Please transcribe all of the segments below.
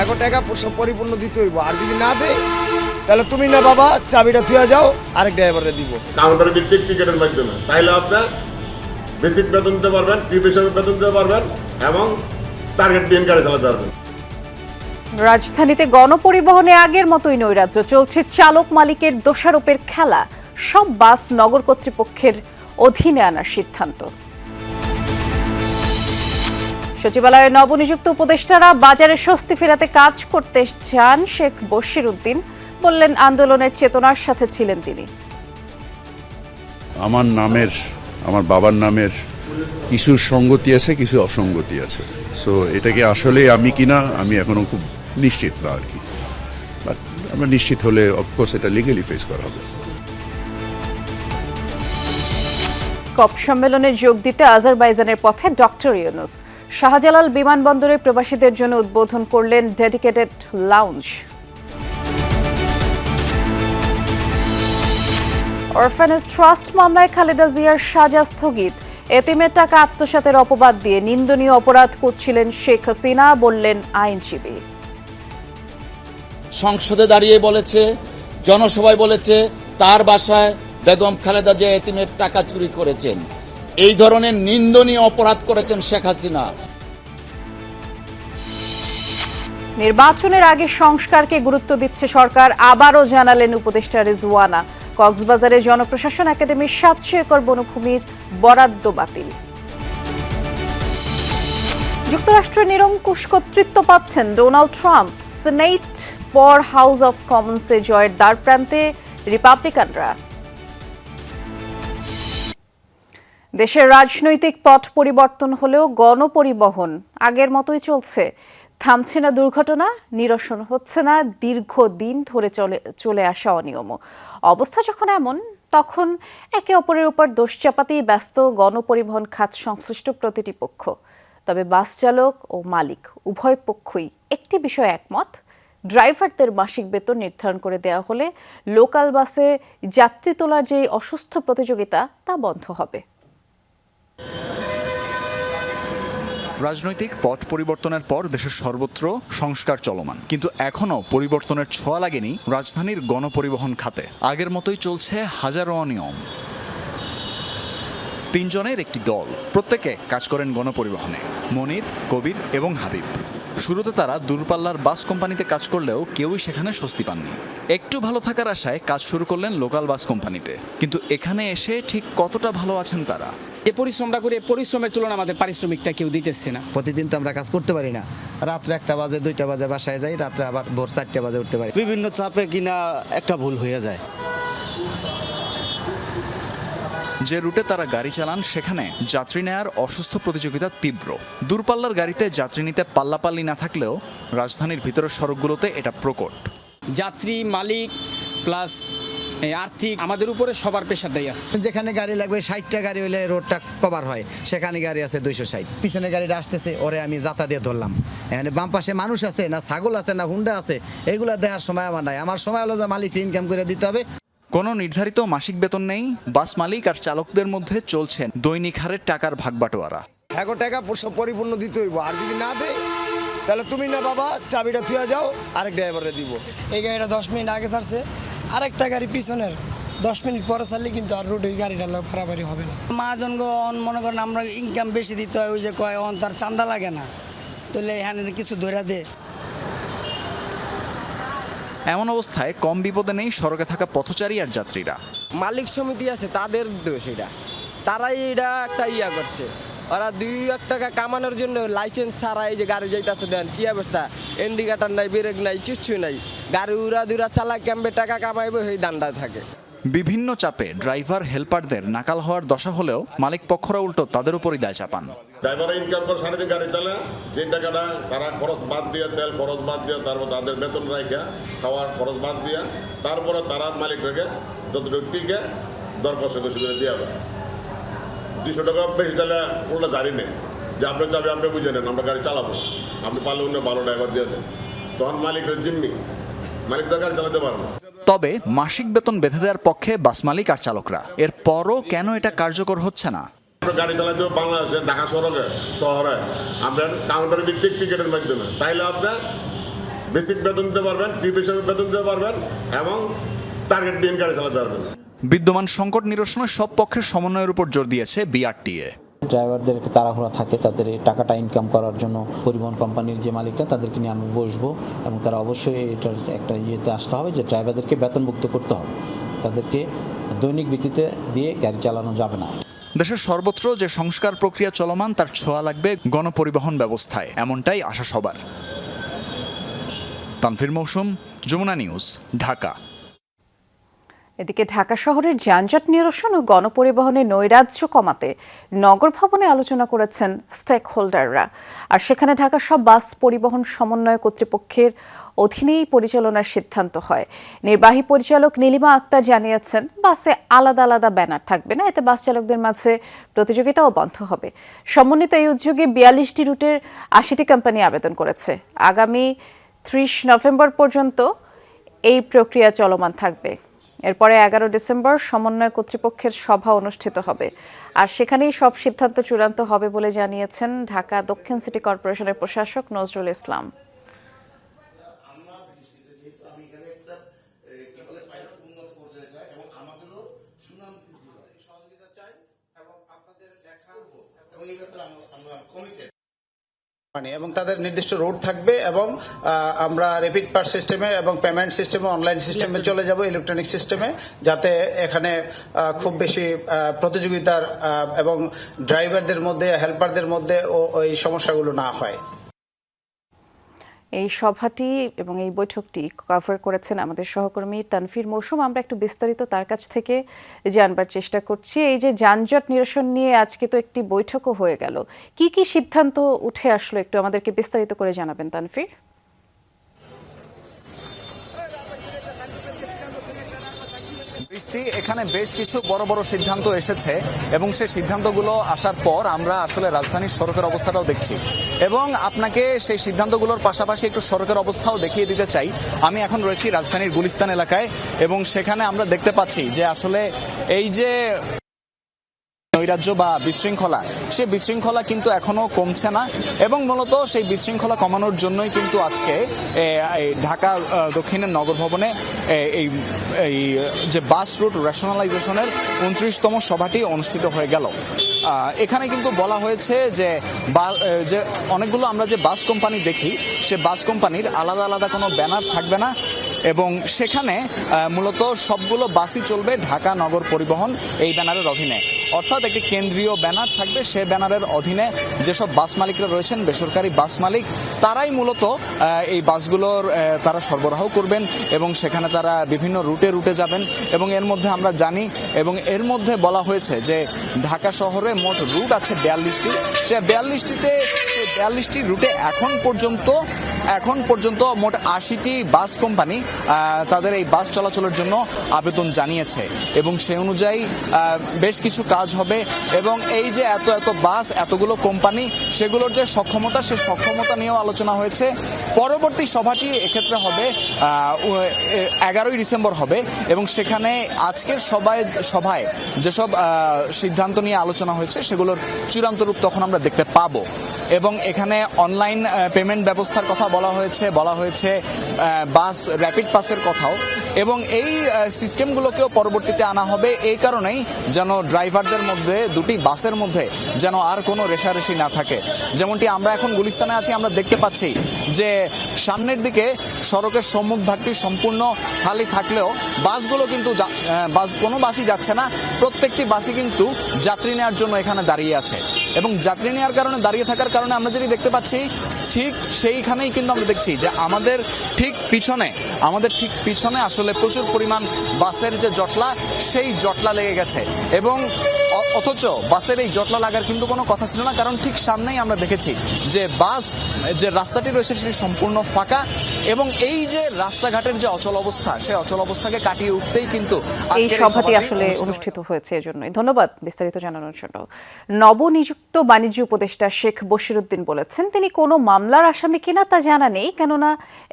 এখন টাকা সব পরিপূর্ণ দিতে হইব, আর যদি না দেয় তাহলে তুমি না বাবা চাবিটা থুয়ে যাও, আরেক ড্রাইভারে দিব। কাউন্টার ভিত্তিক টিকিটের মাধ্যমে তাইলে আপনার বেসিক বেতন দিতে পারবেন, ট্রিপ হিসাবে বেতন দিতে পারবেন এবং টার্গেট বিন গাড়ি চালাতে পারবেন। রাজধানীতে গণপরিবহনে আগের মতোই নৈরাজ্য চলছে। চালক মালিকের দোষারোপের খেলা। সব বাস নগর কর্তৃপক্ষের অধীনে আনার সিদ্ধান্ত। সচিবালয়ের নবনিযুক্ত উপদেষ্টারা বাজারে স্বস্তি ফেরাতে কাজ করতে চান। শেখ বশির উদ্দিন বললেন, আন্দোলনের চেতনার সাথে ছিলেন তিনি। আমার বাবার নামের কিছু সঙ্গতি আছে, কিছু অসঙ্গতি আছে। সো এটাকে আসলে আমি কিনা আমি এখনো খুব নিশ্চিত না আর কি, বাট আমরা নিশ্চিত হলে অফকোর্স এটা লিগালি ফেস করা হবে। কপ সম্মেলনে যোগ দিতে আজারবাইজানের পথে ডক্টর ইউনুস। শাহজালাল বিমানবন্দরে প্রবাসীদের জন্য উদ্বোধন করলেন ডেডিকেটেড লাউঞ্জ। অরফানেজ ট্রাস্ট মামলায় খালেদা জিয়ার সাজা স্থগিত। এতিমের টাকা আত্মসাতের অপবাদ দিয়ে নিন্দনীয় অপরাধ করছিলেন শেখ হাসিনা, বললেন আইনজীবী। সংসদে দাঁড়িয়ে বলেছে, জনসভায় বলেছে তার বাসায় বেগম খালেদা জিয়া এতিমের টাকা চুরি করেছেন। এই ধরনের নিন্দনীয় অপরাধ করেছেন শেখ হাসিনা। নির্বাচনের আগে সংস্কারকে গুরুত্ব দিচ্ছে সরকার, আবারও জানালেন উপদেষ্টা রিজওয়ানা। কক্সবাজারে জনপ্রশাসন একাডেমির ৭০০ একর বনভূমির বরাদ্দ বাতিল। যুক্তরাষ্ট্রের নিরঙ্কুশ কর্তৃত্ব পাচ্ছেন ডোনাল্ড ট্রাম্প। সিনেট পর হাউস অব কমন্সে জয়ের দ্বারপ্রান্তে রিপাবলিকানরা। দেশের রাজনৈতিক পট পরিবর্তন হলেও গণপরিবহন আগের মতোই চলছে। থামছে না দুর্ঘটনা, নিরসন হচ্ছে না দীর্ঘদিন ধরে চলে আসা অনিয়ম। অবস্থা যখন এমন, তখন একে অপরের উপর দোষ চাপাতেই ব্যস্ত গণপরিবহন খাত সংশ্লিষ্ট প্রতিটি পক্ষ। তবে বাস চালক ও মালিক উভয় পক্ষই একটি বিষয়ে একমত, ড্রাইভারদের মাসিক বেতন নির্ধারণ করে দেওয়া হলে লোকাল বাসে যাত্রী তোলার যে অসুস্থ প্রতিযোগিতা তা বন্ধ হবে। রাজনৈতিক পট পরিবর্তনের পর দেশের সর্বত্র সংস্কার চলমান, কিন্তু এখনও পরিবর্তনের ছোঁয়া লাগেনি রাজধানীর গণপরিবহন খাতে। আগের মতোই চলছে হাজারো অনিয়ম। তিনজনের একটি দল, প্রত্যেকে কাজ করেন গণপরিবহনে, মনির, কবির এবং হাবিব। শুরুতে তারা দূরপাল্লার বাস কোম্পানিতে কাজ করলেও কেউই সেখানে স্বস্তি পাননি। একটু ভালো থাকার আশায় কাজ শুরু করলেন লোকাল বাস কোম্পানিতে, কিন্তু এখানে এসে ঠিক কতটা ভালো আছেন তারা? যে পরিশ্রমটা করে পরিশ্রমের তুলনায় আমাদের পারিশ্রমিকটা কেউ দিতেছে না। প্রতিদিন তো আমরা কাজ করতে পারি না, রাত্রে 1টা বাজে 2টা বাজে বাসায় যাই, রাত্রে আবার ভোর 4টা বাজে উঠতে পারি। বিভিন্ন চাপে কিনা একটা ভুল হয়ে যায়। যে রুটে তারা গাড়ি চালান সেখানে যাত্রী নেয়ার অসুস্থ প্রতিযোগিতা তীব্র। দূরপাল্লার গাড়িতে যাত্রী নিতে পাল্লাপাল্লি না থাকলেও রাজধানীর ভিতরের সড়কগুলোতে এটা প্রকট। যাত্রী, মালিক প্লাস আর্থিক আমাদের উপরে সবার প্রেশার দেয় আছে। যেখানে গাড়ি লাগবে 60টা গাড়ি হলে রোডটা কভার হয়, সেখানে গাড়ি আছে 260। পিছনে গাড়িটা আসতেছে, ওরে আমি যাতা দিয়ে ধরলাম। এখানে বাম পাশে মানুষ আছে না, ছাগল আছে না, হুন্ডা আছে, এগুলো দেখার সময় আমার নাই। আমার সময় হলো যে মালিককে ইনকাম করে দিতে হবে। কোনো নির্ধারিত মাসিক বেতন নেই। বাস মালিক আর চালকদের মধ্যে চলছে দৈনিক হারে টাকার ভাগবাটোয়ারা। এখন টাকা সব পরিপূর্ণ দিতে হইব, আর যদি না দেয় তাহলে তুমি না বাবা চাবিটা থুয়ে যাও, আরেক ড্রাইভারে দিব। এই গাড়িটা 10 মিনিট আগে ছাড়ছে, আরেকটা গাড়ি পিছনের 10 মিনিট পরে ছাড়লে কিন্তু আর রোডে গাড়িটা ভাড়াবাড়ি হবে না। মহাজনগণ মনে করেন আমরা ইনকাম বেশি দিতে হয়, ওই যে কয় তার চান্দা লাগে না, তাহলে এখানে কিছু ধরে দে। এমন অবস্থায় কম বিপদে নেই সড়কে থাকা পথচারী আর যাত্রীরা। মালিক সমিতি আছে, তাদের দোষ এটা। তারাই এটা একটা করছে, ওরা 2 টাকা কামানোর জন্য লাইসেন্স ছাড়া এই যে গাড়ি যাইতেছে, দেন কি অবস্থা, ইন্ডিকেটার নাই, ব্রেক নাই, কিচ্ছু নাই, গাড়ি উড়া দুরা চালা ক্যাম্পে টাকা কামাইবে, সেই দান্ডা থাকে। বিভিন্ন চাপে ড্রাইভার হেল্পারদের নাকাল হওয়ার দশা হলেও মালিক পক্ষরা উল্টো তাদের উপরই দায় চাপান। ড্রাইভার ইনকাম করে সারাদিন গাড়ি চালা, যে টাকাটা তারা খরচ বাদ দিয়ে, তেল খরচ বাদ দিয়ে, তারপর তাদের বেতন রাখা, খাওয়ার খরচ বাদ দিয়া, তারপরে তারা মালিক রেখে যতটুকু টিকে দর কষাকষি করে দেওয়া হয়। 200 টাকা বেশি চালে ওটা জারি নেই যে আপনি চাবি আপনি বুঝে নেন, আমরা গাড়ি চালাবো, আপনি পারলে অন্য ভালো ড্রাইভার দিয়ে দেন, তখন মালিকের জিম্মি, মালিক তো গাড়ি চালাতে পারে না। তবে মাসিক বেতন বেঁধে দেওয়ার পক্ষে বাস মালিক আর চালকরা। এরপরও কেন এটা কার্যকর হচ্ছে না? গাড়ি চালাতে বাংলাদেশে ঢাকা শহরে আপনার কাউন্টার ভিত্তিক টিকিটের মাধ্যমে, তাইলে আপনার বেসিক বেতন দিতে পারবেন, টিপ হিসেবে বেতন দিতে পারবেন এবং টার্গেট বিহীন গাড়ি চালাতে পারবেন। বিদ্যমান সংকট নিরসনে সব পক্ষের সমন্বয়ের উপর জোর দিয়েছে বিআরটিএ। ড্রাইভারদের তাড়াহুড়া থাকে, তাদের এই টাকাটা ইনকাম করার জন্য পরিবহন কোম্পানির যে মালিকরা তাদেরকে নিয়ে আমি বসবো এবং তারা অবশ্যই এটার একটা ইয়েতে আসতে হবে যে ড্রাইভারদেরকে বেতনভুক্ত করতে হবে, তাদেরকে দৈনিক ভিত্তিতে দিয়ে গাড়ি চালানো যাবে না। দেশের সর্বত্র যে সংস্কার প্রক্রিয়া চলমান তার ছোঁয়া লাগবে গণপরিবহন ব্যবস্থায়, এমনটাই আশা সবার। তানফির মৌসুম, যমুনা নিউজ, ঢাকা। এদিকে ঢাকা শহরের যানজট নিরসন ও গণপরিবহনে নৈরাজ্য কমাতে নগর ভবনে আলোচনা করেছেন স্টেক হোল্ডাররা। আর সেখানে ঢাকা সব বাস পরিবহন সমন্বয় কর্তৃপক্ষের অধীনেই পরিচালনার সিদ্ধান্ত হয়। নির্বাহী পরিচালক নীলিমা আক্তার জানিয়েছেন, বাসে আলাদা আলাদা ব্যানার থাকবে না, এতে বাস চালকদের মাঝে প্রতিযোগিতাও বন্ধ হবে। সমন্বিত এই উদ্যোগে 42টি রুটের 80টি কোম্পানি আবেদন করেছে। আগামী 30 নভেম্বর পর্যন্ত এই প্রক্রিয়া চলমান থাকবে। এরপরে 11 ডিসেম্বর সমন্বয় কর্তৃপক্ষের সভা অনুষ্ঠিত হবে, আর সেখানেই সব সিদ্ধান্ত চূড়ান্ত হবে বলে জানিয়েছেন ঢাকা দক্ষিণ সিটি কর্পোরেশনের প্রশাসক নজরুল ইসলাম। এবং তাদের নির্দিষ্ট রুট থাকবে এবং আমরা র্যাপিড পাস সিস্টেমে এবং পেমেন্ট সিস্টেমে, অনলাইন সিস্টেমে চলে যাব, ইলেকট্রনিক সিস্টেমে, যাতে এখানে খুব বেশি প্রতিযোগিতার এবং ড্রাইভারদের মধ্যে, হেল্পারদের মধ্যে ওই সমস্যাগুলো না হয়। এই সভাটি এবং এই বৈঠকটি কভার করেছেন আমাদের সহকর্মী তানফির মৌসুম। আমরা একটু বিস্তারিত তার কাছ থেকে জানবার চেষ্টা করছি। এই যে যানজট নিরসন নিয়ে আজকে তো একটি বৈঠকও হয়ে গেল, কি কি সিদ্ধান্ত উঠে আসলো একটু আমাদেরকে বিস্তারিত করে জানাবেন তানফির। এখানে বেশ কিছু বড় বড় সিদ্ধান্ত এসেছে এবং সেই সিদ্ধান্তগুলো আসার পর আমরা আসলে রাজধানীর সড়কের অবস্থাটাও দেখছি এবং আপনাকে সেই সিদ্ধান্তগুলোর পাশাপাশি একটু সড়কের অবস্থাও দেখিয়ে দিতে চাই। আমি এখন রয়েছি রাজধানীর গুলিস্তান এলাকায় এবং সেখানে আমরা দেখতে পাচ্ছি যে আসলে এই যে নৈরাজ্য বা বিশৃঙ্খলা, সেই বিশৃঙ্খলা কিন্তু এখনো কমছে না এবং মূলত সেই বিশৃঙ্খলা কমানোর জন্যই কিন্তু আজকে ঢাকা দক্ষিণের নগর ভবনে এই যে বাস রুট রেশনালাইজেশনের 29তম সভাটি অনুষ্ঠিত হয়ে গেল। এখানে কিন্তু বলা হয়েছে যে অনেকগুলো আমরা যে বাস কোম্পানি দেখি, সে বাস কোম্পানির আলাদা আলাদা কোনো ব্যানার থাকবে না এবং সেখানে মূলত সবগুলো বাসই চলবে ঢাকা নগর পরিবহন এই ব্যানারের অধীনে। অর্থাৎ একটি কেন্দ্রীয় ব্যানার থাকবে, সে ব্যানারের অধীনে যেসব বাস মালিকরা রয়েছেন, বেসরকারি বাস মালিক, তারাই মূলত এই বাসগুলোর তারা সরবরাহ করবেন এবং সেখানে তারা বিভিন্ন রুটে রুটে যাবেন এবং এর মধ্যে আমরা জানি এবং এর মধ্যে বলা হয়েছে যে ঢাকা শহরে মোট রুট আছে 42টি। সে 42টি রুটে এখন পর্যন্ত মোট 80টি বাস কোম্পানি তাদের এই বাস চলাচলের জন্য আবেদন জানিয়েছে এবং সেই অনুযায়ী বেশ কিছু কাজ হবে এবং এই যে এত বাস, এতগুলো কোম্পানি, সেগুলোর যে সক্ষমতা, সে সক্ষমতা নিয়েও আলোচনা হয়েছে। পরবর্তী সভাটি এক্ষেত্রে হবে 11 ডিসেম্বর হবে এবং সেখানে আজকের সভায় যেসব সিদ্ধান্ত নিয়ে আলোচনা হয়েছে সেগুলোর চূড়ান্ত রূপ তখন আমরা দেখতে পাবো এবং এখানে অনলাইন পেমেন্ট ব্যবস্থার কথা বলা হয়েছে বাস র্যাপিড পাসের কথাও এবং এই সিস্টেমগুলোকেও পরবর্তীতে আনা হবে এই কারণেই যেন ড্রাইভারদের মধ্যে, দুটি বাসের মধ্যে যেন আর কোনো রেষারেষি না থাকে। যেমনটি আমরা এখন গুলিস্তানে আছি, আমরা দেখতে পাচ্ছি যে সামনের দিকে সড়কের সম্মুখ ভাগটি সম্পূর্ণ খালি থাকলেও বাসগুলো কিন্তু কোনো বাসই যাচ্ছে না, প্রত্যেকটি বাসই কিন্তু যাত্রী নেওয়ার জন্য এখানে দাঁড়িয়ে আছে এবং যাত্রী নেওয়ার কারণে, দাঁড়িয়ে থাকার কারণে আমরা যেটি দেখতে পাচ্ছি ঠিক সেইখানেই কিন্তু আমরা দেখছি যে আমাদের ঠিক পিছনে আসলে প্রচুর পরিমাণ বাসের যে জটলা, সেই জটলা লেগে গেছে এবং অথচ বাসের এই জটলা লাগার কিন্তু কোনো কথা ছিল না, কারণ ঠিক সামনেই আমরা দেখেছি যে বাস যে রাস্তাটি রয়েছে সেটি সম্পূর্ণ ফাঁকা এবং এই যে রাস্তাঘাটের যে অচল অবস্থা, সেই অচল অবস্থাকে কাটিয়ে উঠতেই কিন্তু এই সভাটি আসলে অনুষ্ঠিত হয়েছে। এজন্যই ধন্যবাদ বিস্তারিত জানানোর জন্য। নবনিযুক্ত বাণিজ্য উপদেষ্টা শেখ বশিরউদ্দিন বলেছেন, তিনি কোনো মামলার আসামি কিনা তা জানা নেই, কেননা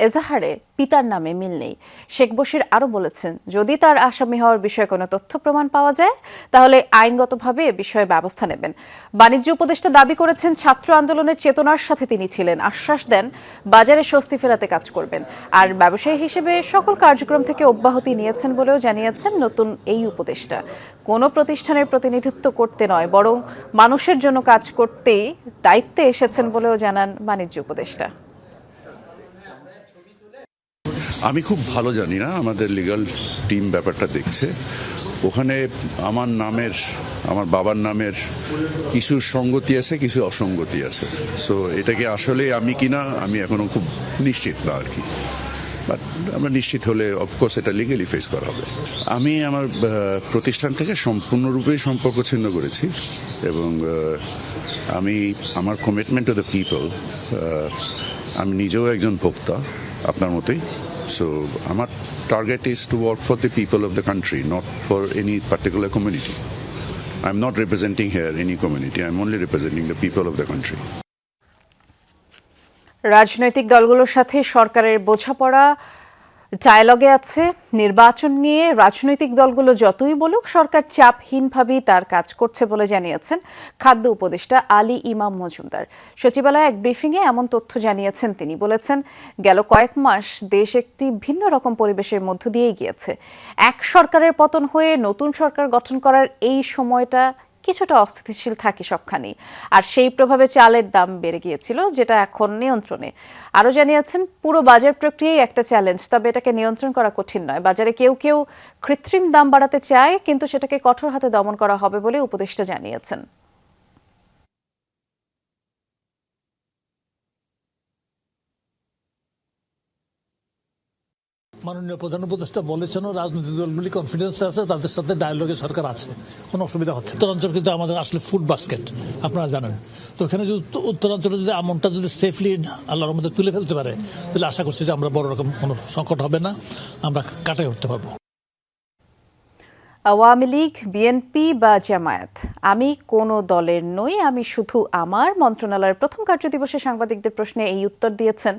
এজাহারে পিতার নামে মিল নেই। শেখ বশির আরও বলেছেন, যদি তার আসামি হওয়ার বিষয়ে কোনো তথ্য প্রমাণ পাওয়া যায় তাহলে আইনগত আইনগতভাবে এ বিষয়ে ব্যবস্থা নেবেন। বাণিজ্য উপদেষ্টা দাবি করেছেন, ছাত্র আন্দোলনের চেতনার সাথে তিনি ছিলেন। আশ্বাস দেন বাজারে স্বস্তি ফেরাতে কাজ করবেন। আর ব্যবসায়ী হিসেবে সকল কার্যক্রম থেকে অব্যাহতি নিয়েছেন বলেও জানিয়েছেন নতুন এই উপদেষ্টা। কোনো প্রতিষ্ঠানের প্রতিনিধিত্ব করতে নয়, বরং মানুষের জন্য কাজ করতেই দায়িত্বে এসেছেন বলেও জানান বাণিজ্য উপদেষ্টা। আমি খুব ভালো জানি না, আমাদের লিগ্যাল টিম ব্যাপারটা দেখছে। ওখানে আমার বাবার নামের কিছু সঙ্গতি আছে, কিছু অসঙ্গতি আছে। সো এটাকে আসলে আমি কিনা আমি এখনো খুব নিশ্চিত না আর কি। বাট আমরা নিশ্চিত হলে অফকোর্স এটা লিগেলি ফেস করা হবে। আমি আমার প্রতিষ্ঠান থেকে সম্পূর্ণরূপেই সম্পর্ক ছিন্ন করেছি এবং আমি আমার কমিটমেন্ট টু দ্য পিপল, আমি নিজেও একজন ভোক্তা আপনার মতোই। So our target is to work for the people of the country, not for any particular community. I'm not representing here any community. I'm only representing the people of the country. রাজনৈতিক দলগুলোর সাথে সরকারের বোঝাপড়া ডায়ালগে আছে। নির্বাচন নিয়ে রাজনৈতিক দলগুলো যতই বলুক, সরকার চাপহীনভাবেই তার কাজ করছে বলে জানিয়েছেন খাদ্য উপদেষ্টা আলী ইমাম মজুমদার। সচিবালয়ে এক ব্রিফিংয়ে এমন তথ্য জানিয়েছেন তিনি। বলেছেন, গেল কয়েক মাস দেশ একটি ভিন্ন রকম পরিবেশের মধ্য দিয়েই গিয়েছে। এক সরকারের পতন হয়ে নতুন সরকার গঠন করার এই সময়টা কিছুটা অস্থিতিশীল থাকে সবখানি, আর সেই প্রভাবে চালের দাম বেড়ে গিয়েছিল, যেটা এখন নিয়ন্ত্রণে। আরও জানিয়েছেন, পুরো বাজার প্রক্রিয়াই একটা চ্যালেঞ্জ, তবে এটাকে নিয়ন্ত্রণ করা কঠিন নয়। বাজারে কেউ কেউ কৃত্রিম দাম বাড়াতে চায়, কিন্তু সেটাকে কঠোর হাতে দমন করা হবে বলে উপদেষ্টা জানিয়েছেন। মাননীয় প্রধান উপদেষ্টা বলেছেন, রাজনৈতিক দলগুলি কনফিডেন্স আছে, তাদের সাথে ডায়ালগে সরকার আছে, কোনো অসুবিধা হচ্ছে। উত্তরাঞ্চল কিন্তু আমাদের আসলে ফুড বাস্কেট, আপনারা জানেন। তো এখানে যদি উত্তরাঞ্চলে যদি আমনটা যদি সেফলি আল্লাহর মধ্যে তুলে ফেলতে পারে, তাহলে আশা করছি যে আমরা বড় রকম কোনো সংকট হবে না, আমরা কাটাই উঠতে পারবো। আওয়ামী লীগ, বিএনপি বা জামায়াত, আমি কোনো দলের নই, আমি শুধু আমার। মন্ত্রণালয়ের প্রথম কার্যদিবসে সাংবাদিকদের প্রশ্নে এই উত্তর দিয়েছেন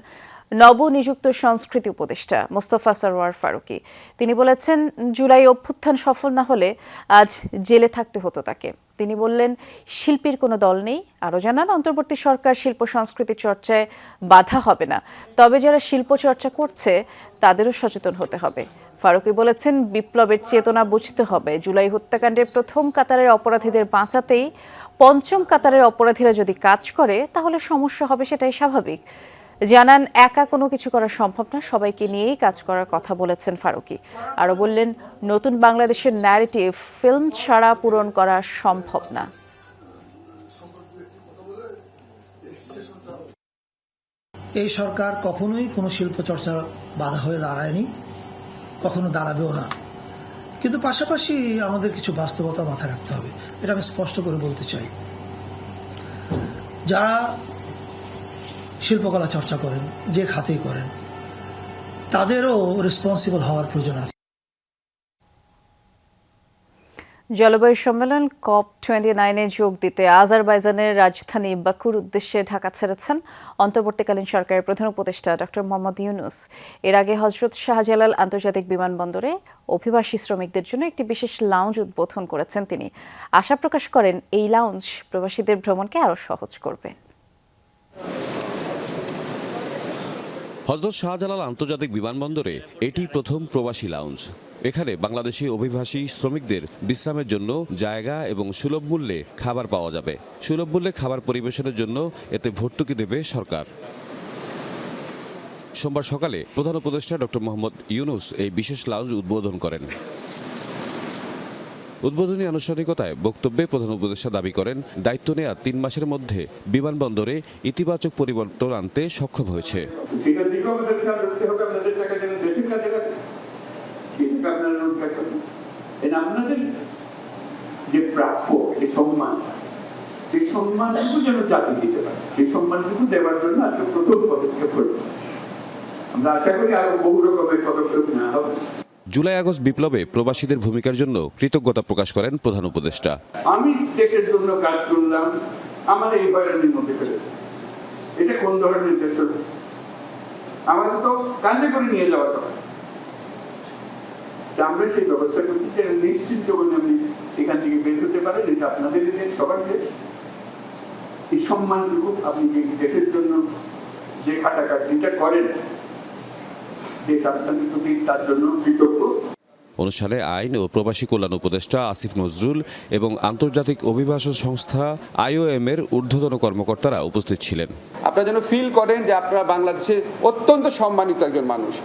নবনিযুক্ত সংস্কৃতি উপদেষ্টা মোস্তফা সরওয়ার ফারুকী। তিনি বলেছেন, জুলাই অভ্যুত্থান সফল না হলে আজ জেলে থাকতে হতো তাকে। তিনি বললেন, শিল্পীর কোনো দল নেই। আরও জানান, অন্তর্বর্তী সরকার শিল্প সংস্কৃতি চর্চায় বাধা হবে না, তবে যারা শিল্প চর্চা করছে তাদেরও সচেতন হতে হবে। ফারুকী বলেছেন, বিপ্লবের চেতনা বুঝতে হবে। জুলাই হত্যাকাণ্ডের প্রথম কাতারের অপরাধীদের বাঁচাতেই পঞ্চম কাতারের অপরাধীরা যদি কাজ করে, তাহলে সমস্যা হবে, সেটাই স্বাভাবিক। জানান, একা কোনো কিছু করা সম্ভব না, সবাইকে নিয়েই কাজ করার কথা বলেছেন ফারুকী। আরও বললেন, নতুন বাংলাদেশের ন্যারেটিভ ফিল্ম ছাড়া পূরণ করা সম্ভব না। এই সরকার কখনোই কোনো শিল্প চর্চার বাধা হয়ে দাঁড়ায়নি, কখনো দাঁড়াবেও না। কিন্তু পাশাপাশি আমাদের কিছু বাস্তবতা মাথায় রাখতে হবে, এটা আমি স্পষ্ট করে বলতে চাই। যারা শিল্পকলা চর্চা করেন, যে খাতেই করেন, তাদেরও রেসপন্সিবল হওয়ার প্রয়োজন আছে। জলবায়ু সম্মেলন COP29-এ যোগ দিতে আজারবাইজানের রাজধানী বাকুর উদ্দেশ্যে ঢাকা ছেড়েছেন অন্তর্বর্তীকালীন সরকারের প্রধান উপদেষ্টা ডক্টর মোহাম্মদ ইউনূস। এর আগে হযরত শাহজালাল আন্তর্জাতিক বিমানবন্দরে অভিবাসী শ্রমিকদের জন্য একটি বিশেষ লাউঞ্জ উদ্বোধন করেছেন তিনি। আশা প্রকাশ করেন, এই লাউঞ্জ প্রবাসীদের ভ্রমণকে আরও সহজ করবে। হযরত শাহজালাল আন্তর্জাতিক বিমানবন্দরে এটি প্রথম প্রবাসী লাউঞ্জ। এখানে বাংলাদেশি অভিবাসী শ্রমিকদের বিশ্রামের জন্য জায়গা এবং সুলভ মূল্যে খাবার পাওয়া যাবে। সুলভ মূল্যে খাবার পরিবেশনের জন্য এতে ভর্তুকি দেবে সরকার। সোমবার সকালে প্রধান উপদেষ্টা ডক্টর মোহাম্মদ ইউনূস এই বিশেষ লাউঞ্জ উদ্বোধন করেন। উদ্বোধনী আনুষ্ঠানিকতায় বক্তব্যে প্রধান উপদেষ্টা দাবি করেন, দায়িত্ব নেওয়া 3 মাসের মধ্যে বিমানবন্দরে ইতিবাচক পরিবর্তন আনতে সক্ষম হয়েছে। আপনাদের যে প্রাপ্য, যে সম্মান, সেই সম্মানটুকু যেন জাতি দিতে পারে, সেই সম্মানটুকু দেওয়ার জন্য আজকে প্রথম পদক্ষেপ হল। আমরা আশা করি আরো বহু রকমের পদক্ষেপ নেওয়া হবে। জুলাই আগস্ট বিপ্লবে প্রবাসীদের ভূমিকার জন্য কৃতজ্ঞতা প্রকাশ করেন প্রধান উপদেষ্টা। আমি দেশের জন্য কাজ করলাম, আমার এই হয়রানির মধ্যে ফেলে, এটা কোন ধরনের দেশ? আমাকে তো কান্দে করে নিয়ে যাওয়ার কথা। আমরা সেই ব্যবস্থা করছি যে নিশ্চিত জীবনে আমি এখান থেকে বের হতে পারেন, এটা আপনাদের দেশ, সবার দেশ। এই সম্মানটুকু আপনি যে দেশের জন্য যে খাটাখাটিটা করেন, দেশ আপনাদের প্রতি তার জন্য কৃতজ্ঞ। অনুষ্ঠানে আইন ও প্রবাসী কল্যাণ উপদেষ্টা আসিফ নজরুল এবং আন্তর্জাতিক অভিবাসন সংস্থা IOM এর ঊর্ধ্বতন কর্মকর্তারা উপস্থিত ছিলেন। আপনারা যেন ফিল করেন যে আপনারা বাংলাদেশে অত্যন্ত সম্মানিত একজন মানুষ।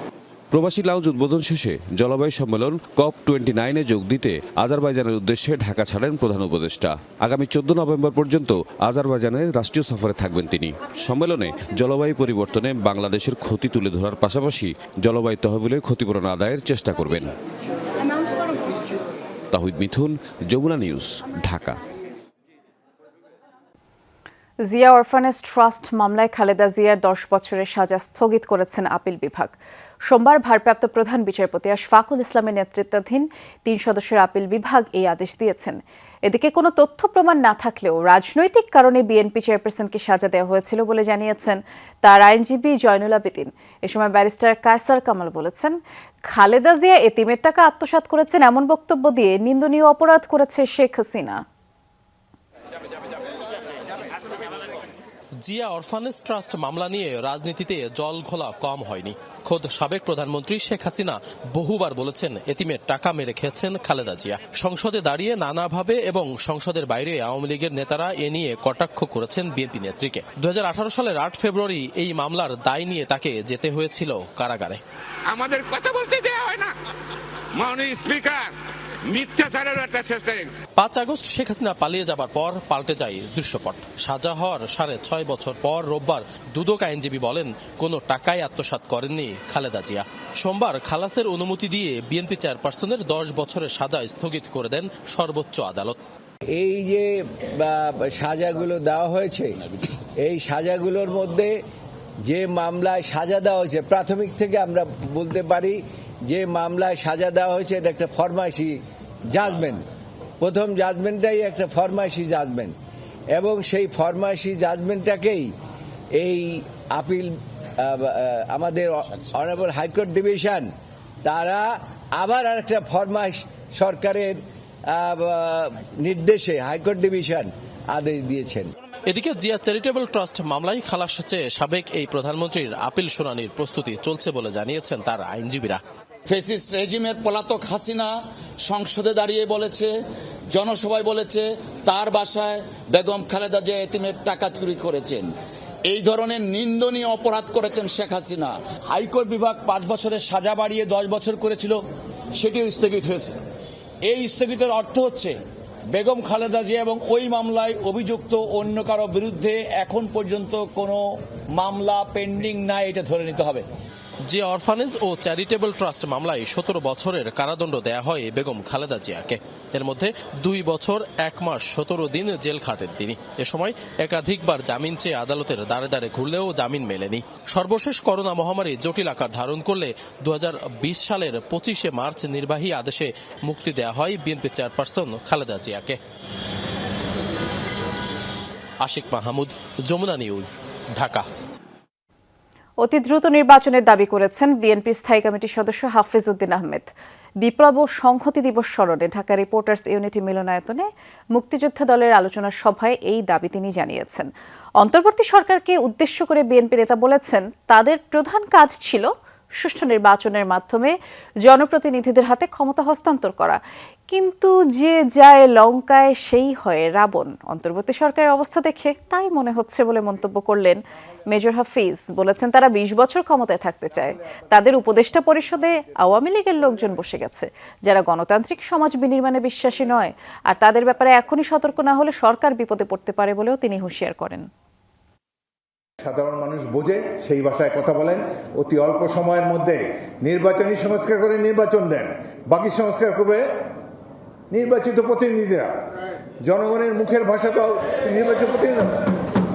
প্রবাসী লাউঞ্জ উদ্বোধন শেষে জলবায়ু সম্মেলন COP29-এ যোগ দিতে আজারবাইজানের উদ্দেশ্যে ঢাকা ছাড়েন প্রধান উপদেষ্টা। আগামী 14 নভেম্বর পর্যন্ত আজারবাইজানের রাষ্ট্রীয় সফরে থাকবেন তিনি। সম্মেলনে জলবায়ু পরিবর্তনে বাংলাদেশের ক্ষতি তুলে ধরার পাশাপাশি জলবায়ু তহবিলের ক্ষতিপূরণ আদায়ের চেষ্টা করবেন। Tahid Mithun, Jamuna news, Dhaka. Zia orphanage trust মামলায় খালেদা জিয়ার 10 বছরের সাজা স্থগিত করেছেন আপিল বিভাগ। সোমবার ভারপ্রাপ্ত প্রধান বিচারপতি আশফাকুল ইসলামের নেতৃত্বাধীন 3 সদস্যের আপিল বিভাগ এই আদেশ দিয়েছেন। এদিকে কোনো তথ্য প্রমাণ না থাকলেও রাজনৈতিক কারণে বিএনপি চেয়ারপারসনকে সাজা দেওয়া হয়েছিল বলে জানিয়েছেন তার আইনজীবী জয়নুল আবেদিন। এ সময় ব্যারিস্টার কায়সার কামাল বলেছেন, খালেদা জিয়া এতিমের টাকা আত্মসাৎ করেছেন এমন বক্তব্য দিয়ে নিন্দনীয় অপরাধ করেছে শেখ হাসিনা। জিয়া অরফানেজ ট্রাস্ট মামলা নিয়ে রাজনীতিতে জল ঘোলা কম হয়নি। খোদ সাবেক প্রধানমন্ত্রী শেখ হাসিনা বহুবার বলেছেন এতিমের টাকা মেরে খেয়েছেন খালেদা জিয়া। সংসদে দাঁড়িয়ে নানাভাবে এবং সংসদের বাইরে আওয়ামী লীগের নেতারা এ নিয়ে কটাক্ষ করেছেন বিএনপি নেত্রীকে। 2018 সালের 8 ফেব্রুয়ারি এই মামলার দায় নিয়ে তাকে যেতে হয়েছিল কারাগারে। আমাদের কথা বলতে দেওয়া হয় না, মাননীয় স্পিকার। 5 আগস্ট শেখ হাসিনা পালিয়ে যাবার পর পাল্টে যায় দৃশ্যপট। সাজা হওয়ার 6.5 বছর পর রোববার দুদক আইনজীবী বলেন কোনো টাকাই আত্মসাৎ করেননি খালেদা জিয়া। সোমবার খালাসের অনুমতি দিয়ে বিএনপি চেয়ারপারসনের 10 বছরের সাজা স্থগিত করে দেন সর্বোচ্চ আদালত। এই যে সাজাগুলো দেওয়া হয়েছে, এই সাজাগুলোর মধ্যে যে মামলায় সাজা দেওয়া হয়েছে, প্রাথমিক থেকে আমরা বলতে পারি যে মামলায় সাজা দেওয়া হয়েছে এটা একটা ফরমাইশি জাজমেন্ট। প্রথম জাজমেন্টটাই একটা ফরমাইশি জাজমেন্ট এবং সেই ফরমাইশি জাজমেন্টটাকেই এই আপিল আমাদের অনারেবল হাইকোর্ট ডিভিশন তারা আবার আরেকটা ফরমাইশ সরকারের নির্দেশে হাইকোর্ট ডিভিশন আদেশ দিয়েছেন। এদিকে জিয়া চ্যারিটেবল ট্রাস্ট মামলায় খালাস চেয়ে সাবেক এই প্রধানমন্ত্রীর আপিল শুনানির প্রস্তুতি চলছে বলে জানিয়েছেন তার আইনজীবীরা। ফ্যাসিস্ট রেজিমের পলাতক হাসিনা সংসদে দাঁড়িয়ে বলেছে, জনসভায় বলেছে তার বাসায় বেগম খালেদা জিয়া এতিমের টাকা চুরি করেছেন। এই ধরনের নিন্দনীয় অপরাধ করেছেন শেখ হাসিনা। হাইকোর্ট বিভাগ 5 বছরের সাজা বাড়িয়ে 10 বছর করেছিল, সেটিও স্থগিত হয়েছে। এই স্থগিতের অর্থ হচ্ছে বেগম খালেদা জিয়া এবং ওই মামলায় অভিযুক্ত অন্য কারো বিরুদ্ধে এখন পর্যন্ত কোনো মামলা পেন্ডিং নাই, এটা ধরে নিতে হবে। জিয়া অরফানেজ ও চ্যারিটেবল ট্রাস্ট মামলায় 17 বছরের কারাদণ্ড দেয়া হয় বেগম খালেদা জিয়াকে। এর মধ্যে 2 বছর 1 মাস 17 দিন জেল খাটেন তিনি। এ সময় একাধিকবার জামিন চেয়ে আদালতের দ্বারে দ্বারে ঘুরলেও জামিন মেলেনি। সর্বশেষ করোনা মহামারী জটিল আকার ধারণ করলে 2020 সালের 25 মার্চ নির্বাহী আদেশে মুক্তি দেয়া হয় বিএনপি চেয়ারপারসন খালেদা জিয়াকে। আশিক মাহমুদ, যমুনা নিউজ, ঢাকা। অতি দ্রুত নির্বাচনের দাবি করেছেন বিএনপি স্থায়ী কমিটির সদস্য হাফিজ উদ্দিন আহমেদ। বিপ্লব ও সংহতি দিবস স্মরণে ঢাকা রিপোর্টার্স ইউনিটি মিলনায়তনে মুক্তিযোদ্ধা দলের আলোচনা সভায় এই দাবি তিনি জানিয়েছেন। অন্তর্বর্তী সরকারকে উদ্দেশ্য করে বিএনপি নেতা বলেছেন তাদের প্রধান কাজ ছিল সুষ্ঠু নির্বাচনের মাধ্যমে জনপ্রতিনিধিদের হাতে ক্ষমতা হস্তান্তর করা, কিন্তু যে যায় লঙ্কায় সেই হয় রাবণ। অন্তর্বর্তী সরকারের অবস্থা দেখে তাই মনে হচ্ছে বলে মন্তব্য করলেন মেজর হাফিজ। বলেছেন তারা 20 বছর ক্ষমতায় থাকতে চায়। তাদের উপদেষ্টা পরিষদে আওয়ামী লীগের লোকজন বসে গেছে যারা গণতান্ত্রিক সমাজ বিনির্মাণে বিশ্বাসী নয়, আর তাদের ব্যাপারে এখনই সতর্ক না হলে সরকার বিপদে পড়তে পারে বলেও তিনি হুঁশিয়ার করেন। সাধারণ মানুষ বোঝে সেই ভাষায় কথা বলেন। অতি অল্প সময়ের মধ্যে নির্বাচনী সংস্কার করে নির্বাচন দেন, বাকি সংস্কার করবে নির্বাচিত প্রতিনিধিরা। জনগণের মুখের ভাষা তো নির্বাচিত প্রতিনিধি,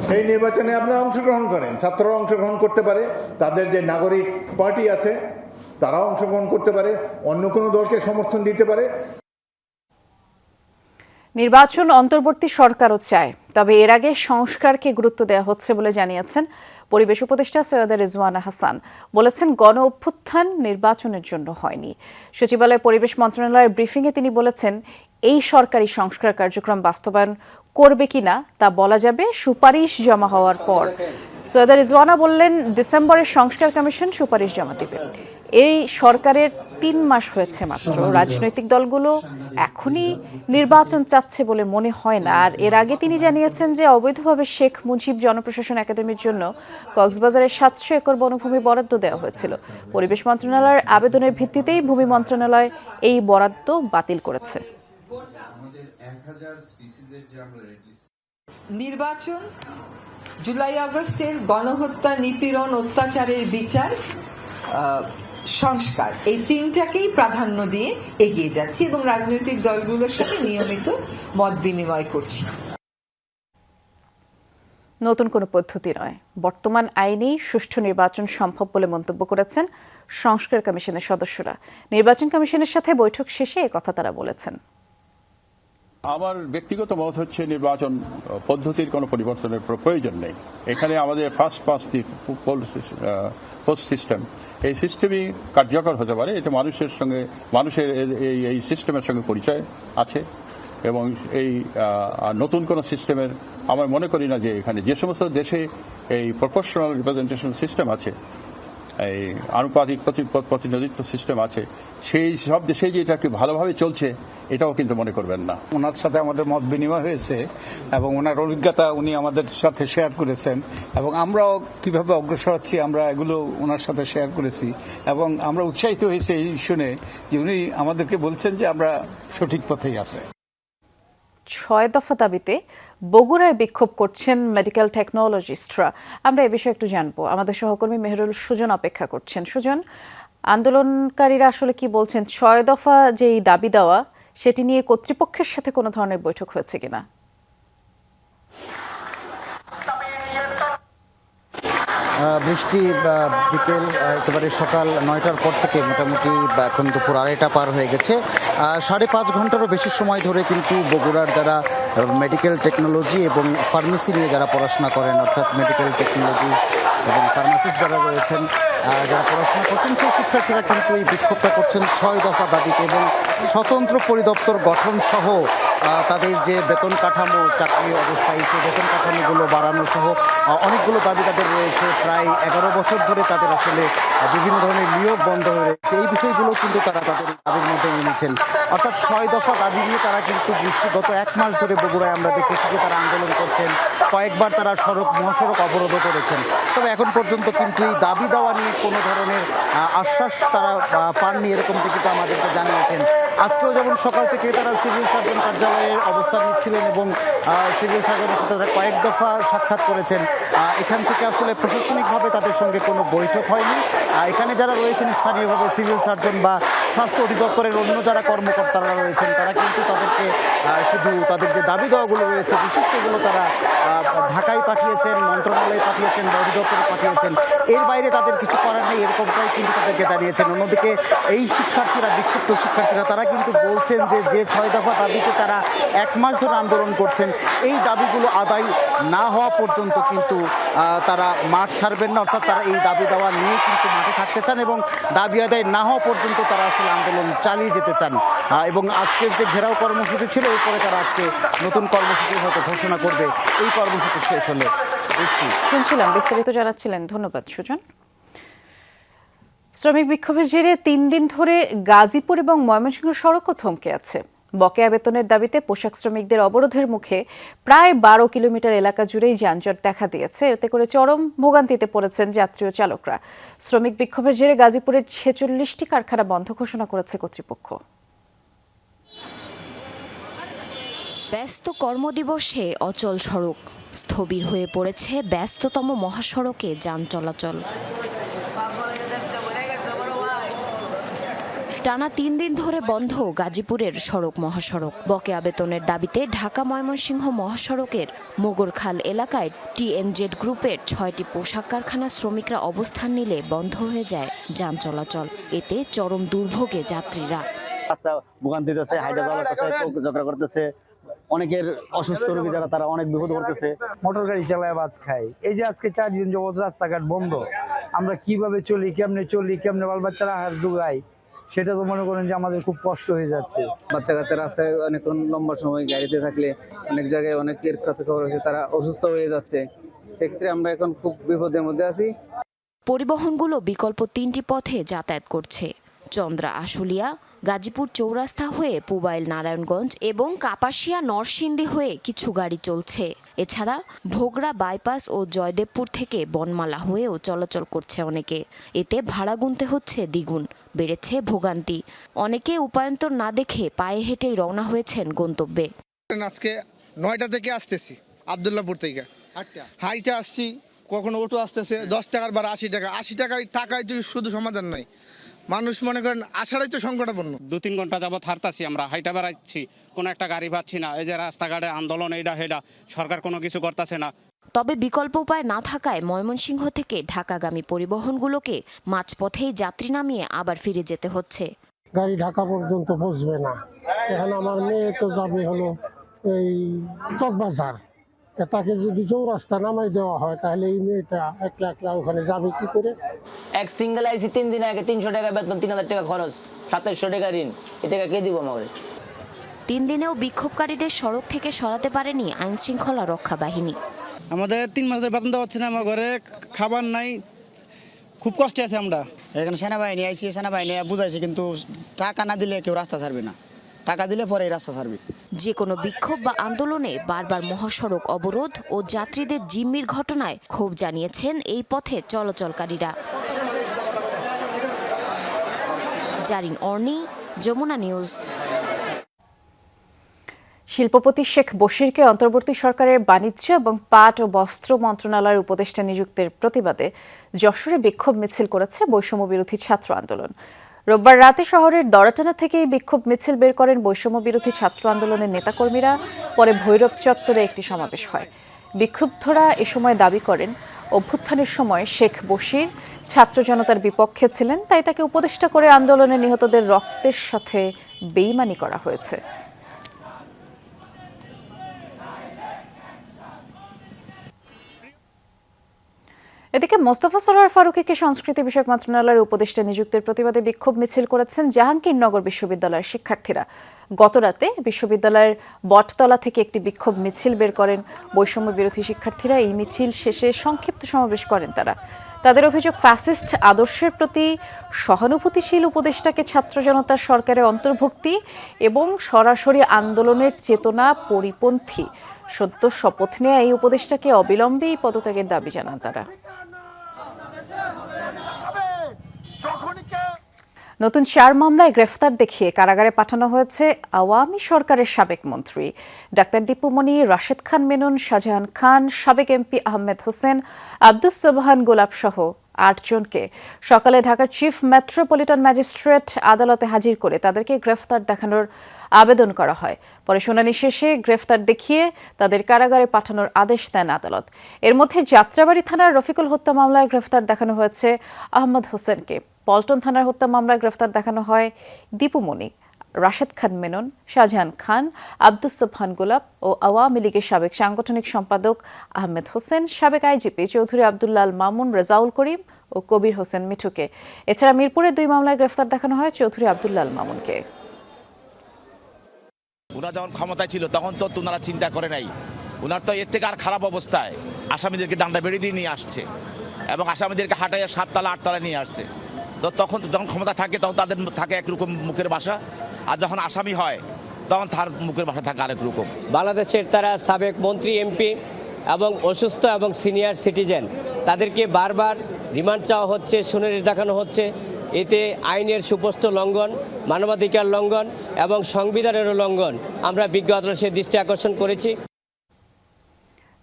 সেই নির্বাচনে আপনারা অংশগ্রহণ করেন। ছাত্ররা অংশগ্রহণ করতে পারে, তাদের যে নাগরিক পার্টি আছে তারাও অংশগ্রহণ করতে পারে, অন্য কোনো দলকে সমর্থন দিতে পারে। নির্বাচন অন্তর্বর্তী সরকারও চায়, তবে এর আগে সংস্কারকে গুরুত্ব দেওয়া হচ্ছে বলে জানিয়েছেন পরিবেশ উপদেষ্টা সৈয়দা রিজওয়ানা হাসান। বলেছেন গণ অভ্যুত্থান নির্বাচনের জন্য হয়নি। সচিবালয় পরিবেশ মন্ত্রণালয়ের ব্রিফিংয়ে তিনি বলেছেন এই সরকারি সংস্কার কার্যক্রম বাস্তবায়ন করবে কিনা তা বলা যাবে সুপারিশ জমা হওয়ার পর। সৈয়দা রিজওয়ানা বললেন, ডিসেম্বরে সংস্কার কমিশন সুপারিশ জমা দেবে। এই সরকারের 3 মাস হয়েছে মাত্র। রাজনৈতিক দলগুলো এখনই নির্বাচন চাচ্ছে বলে মনে হয় না। আর এর আগে তিনি জানিয়েছেন যে অবৈধভাবে শেখ মুজিব জনপ্রশাসন একাডেমির জন্য কক্সবাজারের 700 একর বনভূমি বরাদ্দ দেওয়া হয়েছিল। পরিবেশ মন্ত্রণালয়ের আবেদনের ভিত্তিতেই ভূমি মন্ত্রণালয় এই বরাদ্দ বাতিল করেছে। নির্বাচন, জুলাই আগস্টের গণহত্যা, নিপীড়ন, অত্যাচারের বিচার, সংস্কার, এই 3টাকেই প্রাধান্য দিয়ে এগিয়ে যাচ্ছি এবং রাজনৈতিক দলগুলোর সাথে নিয়মিত মত বিনিময় করছি। নতুন কোনো পদ্ধতি নয়, বর্তমান আইনেই সুষ্ঠু নির্বাচন সম্ভব বলে মন্তব্য করেছেন সংস্কার কমিশনের সদস্যরা। নির্বাচন কমিশনের সাথে বৈঠক শেষে একথা তারা বলেছেন। আমার ব্যক্তিগত মত হচ্ছে নির্বাচন পদ্ধতির কোনো পরিবর্তনের প্রয়োজন নেই। এখানে আমাদের ফার্স্ট পাস্ট পোস্ট সিস্টেম, এই সিস্টেমই কার্যকর হতে পারে। এটা মানুষের এই সিস্টেমের সঙ্গে পরিচয় আছে এবং এই নতুন কোনো সিস্টেমের আমার মনে করি না যে এখানে যে সমস্ত দেশে এই প্রপোর্শনাল রিপ্রেজেন্টেশন সিস্টেম আছে, এই আনুপাতিক প্রতিনিধিত্ব সিস্টেম আছে, সেই সব দেশে যে এটাকে ভালোভাবে চলছে এটাও কিন্তু মনে করবেন না। ওনার সাথে আমাদের মত বিনিময় হয়েছে এবং ওনার অভিজ্ঞতা উনি আমাদের সাথে শেয়ার করেছেন এবং আমরাও কিভাবে অগ্রসর হচ্ছি আমরা এগুলো ওনার সাথে শেয়ার করেছি এবং আমরা উৎসাহিত হয়েছি এই শুনে যে উনি আমাদেরকে বলছেন যে আমরা সঠিক পথেই আছে। 6 দফা দাবিতে বগুড়ায় বিক্ষোভ করছেন মেডিকেল টেকনোলজিস্টরা। আমরা এ বিষয়ে একটু জানবো। আমাদের সহকর্মী মেহরুল সুজন অপেক্ষা করছেন। সুজন, আন্দোলনকারীরা আসলে কি বলছেন? 6 দফা যে দাবি দেওয়া, সেটি নিয়ে কর্তৃপক্ষের সাথে কোনো ধরনের বৈঠক হয়েছে কিনা? বৃষ্টি বিকেল একেবারে সকাল 9টার পর থেকে মোটামুটি এখন দুপুর 2:30 পার হয়ে গেছে। 5.5 ঘন্টারও বেশি সময় ধরে কিন্তু বগুড়ার যারা মেডিকেল টেকনোলজি এবং ফার্মেসি নিয়ে যারা পড়াশোনা করেন, অর্থাৎ মেডিকেল টেকনোলজিস্ট এবং ফার্মাসিস্ট যারা রয়েছেন, যারা পড়াশোনা করছেন, সেই শিক্ষার্থীরা কিন্তু এই বিক্ষোভটা করছেন 6 দফা দাবিতে এবং স্বতন্ত্র পরিদপ্তর গঠন সহ তাদের যে বেতন কাঠামো, চাকরি অবস্থায় সেই বেতন কাঠামোগুলো বাড়ানো সহ অনেকগুলো দাবি তাদের রয়েছে। প্রায় 11 বছর ধরে তাদের আসলে বিভিন্ন ধরনের নিয়োগ বন্ধ হয়ে রয়েছে। এই বিষয়গুলো কিন্তু তারা তাদের দাবির মধ্যে এনেছেন। অর্থাৎ 6 দফা দাবি নিয়ে তারা কিন্তু গত 1 মাস ধরে বগুড়ায় আমরা দেখেছি যে তারা আন্দোলন করছেন। কয়েকবার তারা মহাসড়ক অবরোধ করেছেন। তবে এখন পর্যন্ত কিন্তু এই দাবি দেওয়া নিয়ে কোনো ধরনের আশ্বাস তারা পাননি, এরকম কিন্তু আমাদেরকে জানিয়েছেন। আজকেও যেমন সকাল থেকে তারা সিভিল সার্জন কার্যালয়ের অবস্থান নিচ্ছিলেন এবং সিভিল সার্জনের সাথে তারা কয়েক দফা সাক্ষাৎ করেছেন। এখান থেকে আসলে প্রশাসনিকভাবে তাদের সঙ্গে কোনো বৈঠক হয়নি। এখানে যারা রয়েছেন স্থানীয়ভাবে সিভিল সার্জন বা স্বাস্থ্য অধিদপ্তরের অন্য যারা কর্মকর্তারা রয়েছেন, তারা কিন্তু তাদেরকে শুধু তাদের যে দাবি দেওয়াগুলো রয়েছে বিশেষ সেগুলো তারা ঢাকায় পাঠিয়েছেন, মন্ত্রণালয়ে পাঠিয়েছেন বা অধিদপ্তরে পাঠিয়েছেন। এর বাইরে তাদের কিছু করার নেই, এরকমটাই কিন্তু তাদেরকে জানিয়েছেন। অন্যদিকে এই শিক্ষার্থীরা, বিক্ষুব্ধ শিক্ষার্থীরা, তারা কিন্তু বলছেন যে 6 দফা দাবিতে তারা 1 মাস ধরে আন্দোলন করছেন। এই দাবিগুলো আদায় না হওয়া পর্যন্ত কিন্তু তারা মাঠ ছাড়বেন না, অর্থাৎ তারা এই দাবি দেওয়া নিয়ে কিন্তু মাঠে থাকতে চান এবং দাবি আদায় না হওয়া পর্যন্ত তারা আসলে আন্দোলন চালিয়ে যেতে চান। এবং আজকের যে ঘেরাও কর্মসূচি ছিল, এরপরে তারা আজকে নতুন কর্মসূচি হয়তো ঘোষণা করবে এই কর্মসূচি শেষ হলে। শুনছিলাম, বিস্তারিত জানাচ্ছিলেন। ধন্যবাদ সুজন। শ্রমিক বিক্ষোভের জেরে 3 দিন ধরে গাজীপুর এবং ময়মনসিংহ সড়কও থমকে আছে। বকেয়া বেতনের দাবিতে পোশাক শ্রমিকদের অবরোধের মুখে প্রায় 12 কিলোমিটার এলাকা জুড়েই যানজট দেখা দিয়েছে। এতে করে চরম ভোগান্তিতে পড়েছেন যাত্রী ও চালকরা। শ্রমিক বিক্ষোভের জেরে গাজীপুরের 46টি কারখানা বন্ধ ঘোষণা করেছে কর্তৃপক্ষ। ব্যস্ত কর্মদিবসে অচল সড়ক, স্থবির হয়ে পড়েছে ব্যস্ততম মহাসড়কে যান চলাচল। টানা 3 দিন ধরে বন্ধ গাজীপুরের সড়ক মহাসড়ক। বকেয়া বেতনের দাবিতে ঢাকা ময়মনসিংহ মহাসড়কের মোগরখাল এলাকায় TMZ গ্রুপের 6টি পোশাক কারখানার শ্রমিকরা অবস্থান নিলে বন্ধ হয়ে যায় যান চলাচল। এতে চরম দুর্ভোগে যাত্রীরা। রাস্তা ভোগান্তি দিতেছে, হাইডা চালাতেছে, যাত্রা করতেছে। অনেকের অসুস্থ রোগী যারা, তারা অনেক বিপদ করতেছে। মোটর গাড়ি চালায় ভাত খাই। এই যে আজকে 4 দিন যাবত রাস্তাঘাট বন্ধ, আমরা কিভাবে চলি, কেমনে বাল বাচ্চারা আহার যোগাই, সেটা তো মনে করেন যে আমাদের খুব কষ্ট হয়ে যাচ্ছে। বাচ্চা কাচ্চা রাস্তায় অনেকক্ষণ লম্বা সময় গাড়িতে থাকলে অনেক জায়গায় অনেকের কাছে খবর হয়েছে তারা অসুস্থ হয়ে যাচ্ছে। সেক্ষেত্রে আমরা এখন খুব বিপদের মধ্যে আছি। পরিবহনগুলো বিকল্প 3টি পথে যাতায়াত করছে। চন্দ্রা আশুলিয়া, গাজীপুর চৌরাস্তা হয়ে পুবাইল নারায়ণগঞ্জ এবং কাপাসিয়া নরসিংদী হয়ে কিছু গাড়ি চলছে। এছাড়া ভোগড়া বাইপাস ও জয়দেবপুর থেকে বনমালা হয়েও চলাচল করছে অনেকে। এতে ভাড়া গুনতে হচ্ছে দ্বিগুণ, বেড়েছে ভোগান্তি। অনেকে উপায়ন্তর না দেখে পায়ে হেঁটেই রওনা হয়েছেন গন্তব্যে। আজকে 9টা থেকে আসতেছি, আব্দুল্লাহপুর থেকে হাইটে আসছি। কখনো অটো আসতেছে 10 টাকার বার 80 টাকা। 80 টাকায় তো শুধু সমাধান নয়, মানুষ মনে করেন আসারই তো সংকটাপন্ন। 2-3 ঘন্টা যাবত হারতাছি, আমরা হাইটা বেড়াচ্ছি, কোনো একটা গাড়ি পাচ্ছি না। এই যে রাস্তাঘাটে আন্দোলন এইটা হেডা, সরকার কোনো কিছু করতেছে না। তবে বিকল্প উপায় না থাকায় ময়মনসিংহ থেকে ঢাকাগামী পরিবহনগুলোকে মাঝপথেই যাত্রী নামিয়ে আবার ফিরে যেতে হচ্ছে। গাড়ি ঢাকা পর্যন্ত পৌঁছবে না। এখানে আমার মেয়ে তো যাবে হলো এই চকবাজার, তাকে যদি চৌরাস্তা নামাই দেওয়া হয় তাহলে এই মেয়েটা একলা ওখানে যাবে কি করে? এক সিঙ্গেল আইসি 3 দিন আগে 300 টাকা বেতন, 3000 টাকা খরচ, 2700 টাকা ঋণ, এ টাকা কে দিব আমাকে? 3 দিনেও বিক্ষোভকারীদের সড়ক থেকে সরাতে পারেনি আইন শৃঙ্খলা রক্ষা বাহিনী। আমাদের 3 মাসের বেতন দেওয়া হচ্ছে না, আমার ঘরে খাবার নাই, খুব কষ্টে আছে আমরা। এখানে সেনাবাহিনী আইসি, সেনাবাহিনী বুঝাইছে কিন্তু টাকা না দিলে কেউ রাস্তা ছাড়বে না, টাকা দিলে পরে রাস্তা ছাড়বে। যে কোনো বিক্ষোভ বা আন্দোলনে বারবার মহাসড়ক অবরোধ ও যাত্রীদের জিম্মির ঘটনায় ক্ষোভ জানিয়েছেন এই পথে চলাচলকারীরা। জারিন অর্নি, যমুনা নিউজ। শিল্পপতি শেখ বশিরকে অন্তর্বর্তী সরকারের বাণিজ্য এবং পাট ও বস্ত্র মন্ত্রণালয়ের উপদেষ্টা নিযুক্তির প্রতিবাদে যশোরে বিক্ষোভ মিছিল করেছে বৈষম্য বিরোধী ছাত্র আন্দোলন। রোববার রাতে শহরের দড়াটানা থেকে বিক্ষোভ মিছিল বের করেন বৈষম্য বিরোধী ছাত্র আন্দোলনের নেতাকর্মীরা। পরে ভৈরব চত্বরে একটি সমাবেশ হয়। বিক্ষুব্ধরা এ সময় দাবি করেন, অভ্যুত্থানের সময় শেখ বশির ছাত্র জনতার বিপক্ষে ছিলেন, তাই তাকে উপদেষ্টা করে আন্দোলনে নিহতদের রক্তের সাথে বেইমানি করা হয়েছে। এদিকে মোস্তফা সরোয়ার ফারুকীকে সংস্কৃতি বিষয়ক মন্ত্রণালয়ের উপদেষ্টা নিযুক্তির প্রতিবাদে বিক্ষোভ মিছিল করেছেন জাহাঙ্গীরনগর বিশ্ববিদ্যালয়ের শিক্ষার্থীরা। গতরাতে বিশ্ববিদ্যালয়ের বটতলা থেকে একটি বিক্ষোভ মিছিল বের করেন বৈষম্য বিরোধী শিক্ষার্থীরা। এই মিছিল শেষে সংক্ষিপ্ত সমাবেশ করেন তারা। তাদের অভিযোগ, ফ্যাসিস্ট আদর্শের প্রতি সহানুভূতিশীল উপদেষ্টাকে ছাত্র জনতার সরকারে অন্তর্ভুক্তি এবং সরাসরি আন্দোলনের চেতনা পরিপন্থী সত্য শপথ নেয়া এই উপদেষ্টাকে অবিলম্বে পদত্যাগের দাবি জানান তারা। নতুন 4 মামলায় গ্রেফতার দেখিয়ে কারাগারে পাঠানো হয়েছে আওয়ামী সরকারের সাবেক মন্ত্রী ডাক্তার দীপুমণি, রাশেদ খান মেনন, শাহজাহান খান, সাবেক এমপি আহমেদ হোসেন, আব্দুস সোবহান গোলাপ সহ 8 জনকে সকালে ঢাকার চিফ মেট্রোপলিটন ম্যাজিস্ট্রেট আদালতে হাজির করে তাদেরকে গ্রেফতার দেখানোর আবেদন করা হয়। পরে শুনানি শেষে গ্রেফতার দেখিয়ে তাদের কারাগারে পাঠানোর আদেশ দেন আদালত। এর মধ্যে যাত্রাবাড়ি থানার রফিকুল হত্যা মামলায় গ্রেফতার দেখানো হয়েছে আহমদ হোসেনকে। পল্টন থানার হত্যা মামলায় গ্রেফতার দেখানো হয় দীপুমণি, রাশেদ খান মেনন, শাহজাহান খান, আব্দুস সোবহান গোলাপ ও আওয়ামী লীগের সাবেক সাংগঠনিক সম্পাদক আহমেদ হোসেন, সাবেক আইজিপি চৌধুরী আব্দুল্লাহ আল মামুন, রেজাউল করিম ও কবির হোসেন মিঠুকে। এছাড়া মিরপুরের 2 মামলায় গ্রেফতার দেখানো হয় চৌধুরী আব্দুল্লাহ আল মামুনকে। উনার যখন ক্ষমতায় ছিল তখন তো ওনারা চিন্তা করে নাই। উনার তো এর থেকে আর খারাপ অবস্থায় আসামিদেরকে ডান্ডা বেড়ে দিয়ে নিয়ে আসছে এবং আসামিদেরকে হাঁটাইয়া 7 তলা 8 তলায় নিয়ে আসছে। তো তখন যখন ক্ষমতা থাকে তখন তাদের থাকে একরকম মুখের ভাষা, আর যখন আসামি হয় তখন তার মুখের ভাষা থাকে আরেক রকম। বাংলাদেশের তারা সাবেক মন্ত্রী, এমপি এবং অসুস্থ এবং সিনিয়র সিটিজেন, তাদেরকে বারবার রিমান্ড চাওয়া হচ্ছে, শুনানি দেখানো হচ্ছে। এতে আইনের সুস্পষ্ট লঙ্ঘন, মানবাধিকার লঙ্ঘন এবং সংবিধানেরও লঙ্ঘন আমরা বিজ্ঞ আদালতের দৃষ্টি আকর্ষণ করেছি।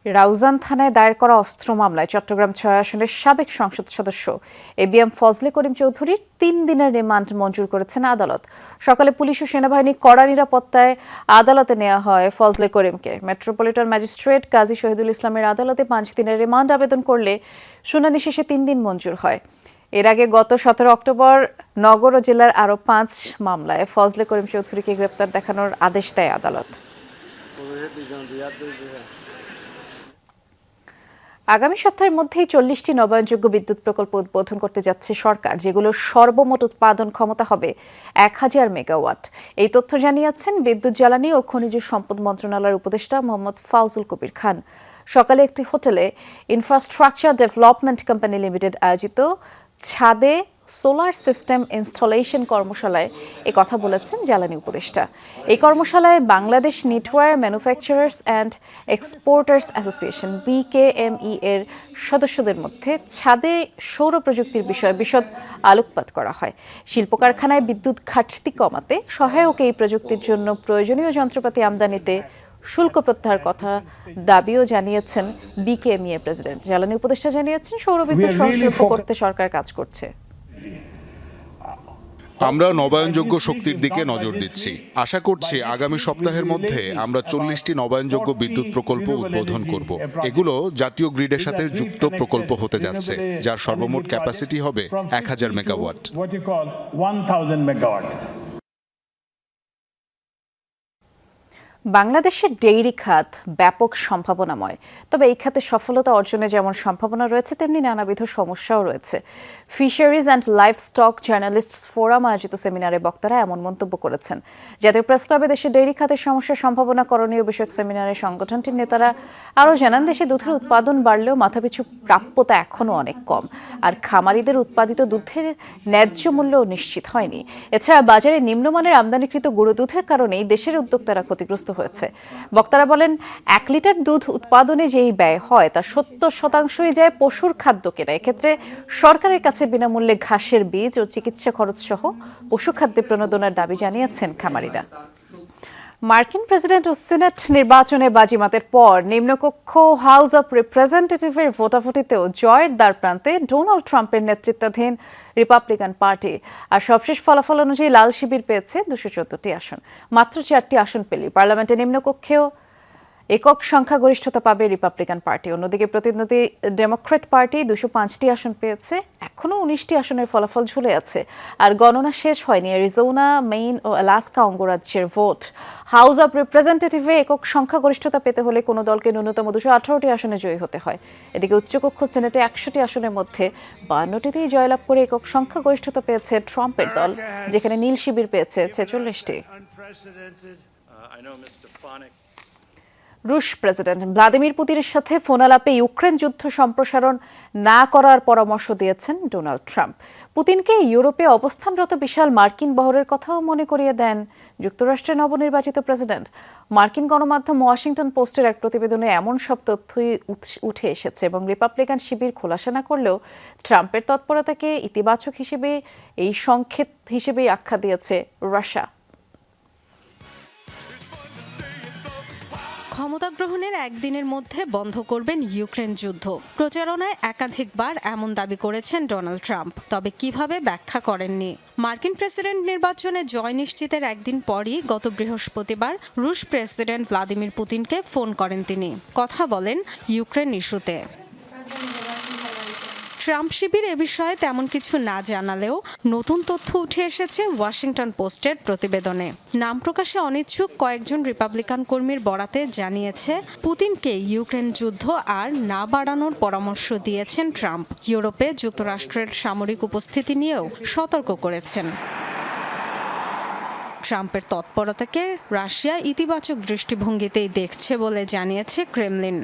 রাউজান থানায় দায়ের করা অস্ত্র মামলায় চট্টগ্রাম 6 আসনের সাবেক সংসদ সদস্য এবিএম ফজলে করিম চৌধুরীর 3 দিনের রিমান্ড মঞ্জুর করেছেন আদালত। সকালে পুলিশ ও সেনাবাহিনী কড়া নিরাপত্তায় আদালতে নেওয়া হয় ফজলে করিমকে। মেট্রোপলিটন ম্যাজিস্ট্রেট কাজী শহীদুল ইসলামের আদালতে 5 দিনের রিমান্ড আবেদন করলে শুনানি শেষে 3 দিন মঞ্জুর হয়। এর আগে গত 17 অক্টোবর নগর ও জেলার আরও 5 মামলায় ফজলে করিম চৌধুরীকে গ্রেপ্তার দেখানোর আদেশ দেয় আদালত। আগামী সপ্তাহের মধ্যেই 40টি নবায়নযোগ্য বিদ্যুৎ প্রকল্প উদ্বোধন করতে যাচ্ছে সরকার, যেগুলোর সর্বমোট উৎপাদন ক্ষমতা হবে 1000 মেগাওয়াট। এই তথ্য জানিয়েছেন বিদ্যুৎ, জ্বালানি ও খনিজ সম্পদ মন্ত্রণালয়ের উপদেষ্টা মোহাম্মদ ফাউজুল কবির খান। সকালে একটি হোটেলে ইনফ্রাস্ট্রাকচার ডেভেলপমেন্ট কোম্পানি লিমিটেড আয়োজিত ছাদে সোলার সিস্টেম ইনস্টলেশন কর্মশালায় এ কথা বলেছেন জ্বালানি উপদেষ্টা। এই কর্মশালায় Bangladesh knitwear manufacturers and exporters association BKME এর সদস্যদের মধ্যে ছাদে সৌর প্রযুক্তির বিষয়ে বিশদ আলোকপাত করা হয়। শিল্প কারখানায় বিদ্যুৎ ঘাটতি কমাতে সহায়ক এই প্রযুক্তির জন্য প্রয়োজনীয় যন্ত্রপাতি আমদানিতে শুল্ক প্রত্যাহার কথা দাবিও জানিয়েছেন BKME এর প্রেসিডেন্ট। জ্বালানি উপদেষ্টা জানিয়েছেন সৌর বিদ্যুৎ সহজলভ্য করতে সরকার কাজ করছে। আমরা নবায়নযোগ্য শক্তির দিকে নজর দিচ্ছি। আশা করছি আগামী সপ্তাহের মধ্যে আমরা 40টি নবায়নযোগ্য বিদ্যুৎ প্রকল্প উদ্বোধন করব। এগুলো জাতীয় গ্রিডের সাথে যুক্ত প্রকল্প হতে যাচ্ছে, যার সর্বমোট ক্যাপাসিটি হবে 1000 মেগাওয়াট। বাংলাদেশের ডেইরি খাত ব্যাপক সম্ভাবনাময়, তবে এই খাতে সফলতা অর্জনে যেমন সম্ভাবনা রয়েছে তেমনি নানাবিধ সমস্যাও রয়েছে। Fisheries and life stock journalists forum আয়োজিত সেমিনারে বক্তারা এমন মন্তব্য করেছেন। জাতীয় প্রেস ক্লাবে দেশের ডেইরি খাতের সমস্যা সম্ভাবনা করণীয় বিষয়ক সেমিনারে সংগঠনটির নেতারা আরও জানান, দেশে দুধের উৎপাদন বাড়লেও মাথাপিছু প্রাপ্যতা এখনও অনেক কম, আর খামারিদের উৎপাদিত দুধের ন্যায্য মূল্য নিশ্চিত হয়নি। এছাড়া বাজারে নিম্নমানের আমদানিকৃত গুঁড়ো দুধের কারণেই দেশের উদ্যোক্তারা ক্ষতিগ্রস্ত হয়েছে। বক্তারা বলেন, 1 লিটার দুধ উৎপাদনে যেই ব্যয় হয় তা 70% যায় পশুর খাদ্য কেনা। এক্ষেত্রে সরকারের কাছে বিনামূল্যে ঘাসের বীজ ও চিকিৎসা খরচ সহ পশু খাদ্যে প্রণোদনার দাবি জানিয়েছেন খামারিরা। মার্কিন প্রেসিডেন্ট ও সিনেট নির্বাচনে বাজিমাতের পর নিম্নকক্ষ হাউস অব রিপ্রেজেন্টেটিভের ভোটাভুটিতেও জয়ের দ্বারপ্রান্তে ডোনাল্ড ট্রাম্পের নেতৃত্বাধীন রিপাবলিকান পার্টি। আর সবশেষ ফলাফল অনুযায়ী লাল শিবির পেয়েছে 214টি আসন। মাত্র 4টি আসন পেলেই পার্লামেন্টের নিম্নকক্ষেও একক সংখ্যাগরিষ্ঠতা পাবে রিপাবলিকান পার্টি। অন্যদিকে প্রতিদ্বন্দ্বী ডেমোক্র্যাট পার্টি 205টি আসন পেয়েছে। এখনও 19টি আসনের ফলাফল ঝুলে আছে, আর গণনা শেষ হয়নি অ্যারিজোনা, মেইন ও আলাস্কা অঙ্গরাজ্যের ভোট। হাউস অব রিপ্রেজেন্টেটিভে একক সংখ্যাগরিষ্ঠতা পেতে হলে কোনো দলকে ন্যূনতম 218টি আসনে জয়ী হতে হয়। এদিকে উচ্চকক্ষ সিনেটে 100টি আসনের মধ্যে 52টিতেই জয়লাভ করে একক সংখ্যাগরিষ্ঠতা পেয়েছে ট্রাম্পের দল, যেখানে নীল শিবির পেয়েছে 46টি। রুশ প্রেসিডেন্ট ভ্লাদিমির পুতিনের সাথে ফোনালাপে ইউক্রেন যুদ্ধ সম্প্রসারণ না করার পরামর্শ দিয়েছেন ডোনাল্ড ট্রাম্প। পুতিনকে ইউরোপে অবস্থানরত বিশাল মার্কিন বহরের কথাও মনে করিয়ে দেন যুক্তরাষ্ট্রের নবনির্বাচিত প্রেসিডেন্ট। মার্কিন গণমাধ্যম ওয়াশিংটন পোস্টের এক প্রতিবেদনে এমন সব তথ্যই উঠে এসেছে এবং রিপাবলিকান শিবির খোলাসা না করলেও ট্রাম্পের তৎপরতাকে ইতিবাচক হিসেবে এই সংকেত হিসেবেই আখ্যা দিয়েছে রাশিয়া। ক্ষমতা গ্রহণের একদিনের মধ্যে বন্ধ করবেন ইউক্রেন যুদ্ধ। প্রচারণায় একাধিকবার এমন দাবি করেছেন ডোনাল্ড ট্রাম্প, তবে কিভাবে ব্যাখ্যা করেননি। মার্কিন প্রেসিডেন্ট নির্বাচনে জয় নিশ্চিতের একদিন পরই গত বৃহস্পতিবার রুশ প্রেসিডেন্ট ভ্লাদিমির পুতিনকে ফোন করেন তিনি। কথা বলেন ইউক্রেন ইস্যুতে। ট্রাম্প শিবির এ বিষয়ে তেমন কিছু না জানালেও নতুন তথ্য উঠে এসেছে ওয়াশিংটন পোস্টের প্রতিবেদনে। নাম প্রকাশে অনিচ্ছুক কয়েকজন রিপাবলিকান কর্মীর বরাতে জানিয়েছে, পুতিনকে ইউক্রেন যুদ্ধ আর না বাড়ানোর পরামর্শ দিয়েছেন ট্রাম্প। ইউরোপে যুক্তরাষ্ট্রের সামরিক উপস্থিতি নিয়েও সতর্ক করেছেন। ট্রাম্পের তৎপরতাকে রাশিয়া ইতিবাচক দৃষ্টিভঙ্গিতেই দেখছে বলে জানিয়েছে ক্রেমলিন।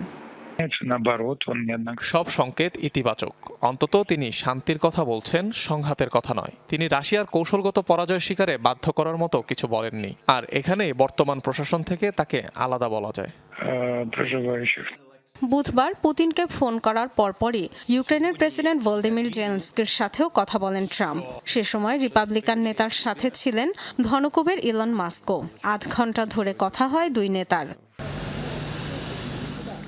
সব সংকেত ইতিবাচক। অন্তত তিনি শান্তির কথা বলছেন, সংঘাতের কথা নয়। তিনি রাশিয়ার কৌশলগত পরাজয় স্বীকারে বাধ্য করার মতো কিছু বলেননি, আর এখানেই বর্তমান প্রশাসন থেকে তাকে আলাদা বলা যায়। বুধবার পুতিনকে ফোন করার পরপরই ইউক্রেনের প্রেসিডেন্ট ভলোদিমির জেলেনস্কির সাথেও কথা বলেন ট্রাম্প। সে সময় রিপাবলিকান নেতার সাথে ছিলেন ধনকুবের ইলন মাস্কও। 8 ঘন্টা ধরে কথা হয় দুই নেতার।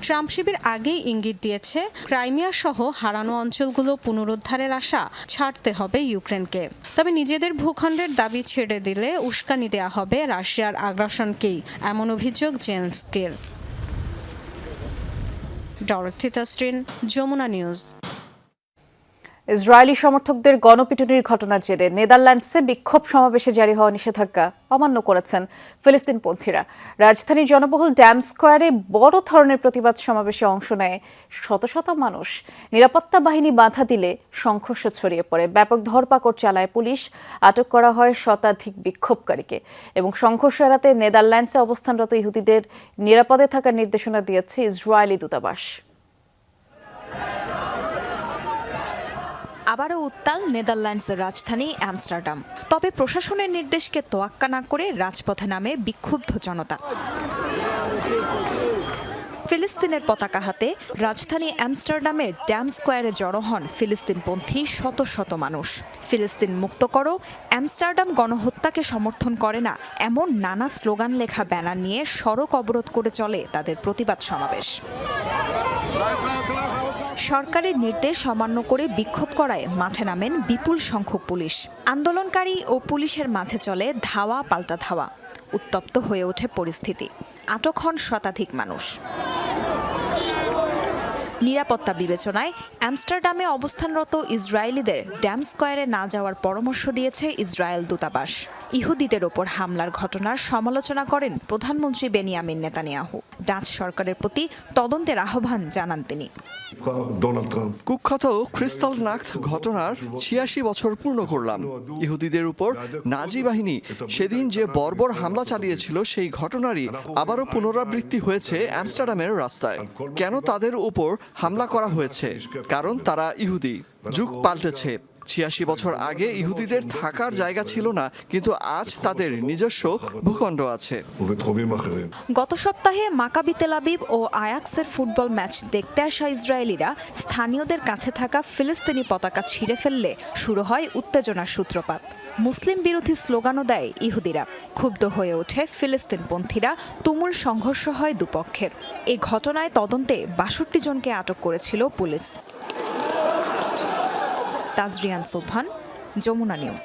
ট্রাম্প শিবির আগেই ইঙ্গিত দিয়েছে, ক্রাইমিয়া সহ হারানো অঞ্চলগুলো পুনরুদ্ধারের আশা ছাড়তে হবে ইউক্রেনকে। তবে নিজেদের ভূখণ্ডের দাবি ছেড়ে দিলে উস্কানি দেয়া হবে রাশিয়ার আগ্রাসনকেই, এমন অভিযোগ জেলেনস্কির। ডরথি তাস্ট্রিন, যমুনা নিউজ। ইসরায়েলি সমর্থকদের গণপিটুনির ঘটনার জেরে নেদারল্যান্ডসে বিক্ষোভ সমাবেশে জারি হওয়া নিষেধাজ্ঞা অমান্য করেছেন ফিলিস্তিনপন্থীরা। রাজধানীর জনবহুল ড্যাম স্কোয়ারে বড় ধরনের প্রতিবাদ সমাবেশে অংশ নেয় শত শত মানুষ। নিরাপত্তা বাহিনী বাধা দিলে সংঘর্ষ ছড়িয়ে পড়ে, ব্যাপক ধরপাকড় চালায় পুলিশ, আটক করা হয় শতাধিক বিক্ষোভকারীকে এবং সংঘর্ষ এড়াতে নেদারল্যান্ডসে অবস্থানরত ইহুদিদের নিরাপদে থাকার নির্দেশনা দিয়েছে ইসরায়েলি দূতাবাস। আবারও উত্তাল নেদারল্যান্ডসের রাজধানী আমস্টারডাম। তবে প্রশাসনের নির্দেশকে তোয়াক্কা না করে রাজপথে নামে বিক্ষুব্ধ জনতা। ফিলিস্তিনের পতাকা হাতে রাজধানী আমস্টারডামের ড্যাম স্কোয়ারে জড়ো হন ফিলিস্তিনপন্থী শত শত মানুষ। ফিলিস্তিন মুক্ত করো, আমস্টারডাম গণহত্যাকে সমর্থন করে না, এমন নানা স্লোগান লেখা ব্যানার নিয়ে সড়ক অবরোধ করে চলে তাদের প্রতিবাদ সমাবেশ। সরকারের নির্দেশ অমান্য করে বিক্ষোভ করায় মাঠে নামেন বিপুল সংখ্যক পুলিশ। আন্দোলনকারী ও পুলিশের মাঝে চলে ধাওয়া পাল্টা ধাওয়া। উত্তপ্ত হয়ে ওঠে পরিস্থিতি, আটক হন শতাধিক মানুষ। নিরাপত্তা বিবেচনায় আমস্টারডামে অবস্থানরত ইসরায়েলিদের ড্যাম স্কোয়ারে না যাওয়ার পরামর্শ দিয়েছে ইসরায়েল দূতাবাস। ইহুদিদের ওপর হামলার ঘটনার সমালোচনা করেন প্রধানমন্ত্রী বেনিয়ামিন নেতানিয়াহু। ডাচ সরকারের প্রতি তদন্তের আহ্বান জানান তিনি। কুখ্যাত ক্রিস্টালনাক্ট ঘটনার ৮৬ বছর পূর্ণ করলাম। ইহুদিদের উপর নাজি বাহিনী সেদিন যে বর্বর হামলা চালিয়েছিল সেই ঘটনারই আবারও পুনরাবৃত্তি হয়েছে আমস্টারডামের রাস্তায়। কেন তাদের উপর হামলা করা হয়েছে? কারণ তারা ইহুদি। যুগ পাল্টেছে। ৮৬ বছর আগে ইহুদিদের থাকার জায়গা ছিল না, কিন্তু আজ তাদের নিজস্ব ভূখণ্ড আছে। গত সপ্তাহে মাকাবি তেল আবিব ও আয়াক্সের ফুটবল ম্যাচ দেখতে আসা ইসরায়েলিরা স্থানীয়দের কাছে থাকা ফিলিস্তিনি পতাকা ছিঁড়ে ফেললে শুরু হয় উত্তেজনার সূত্রপাত। মুসলিম বিরোধী স্লোগানও দেয় ইহুদিরা। ক্ষুব্ধ হয়ে ওঠে ফিলিস্তিনপন্থীরা, তুমুল সংঘর্ষ হয় দুপক্ষের। এই ঘটনায় তদন্তে ৬২ জনকে আটক করেছিল পুলিশ। তাজরিয়ান সোবহান, যমুনা নিউজ।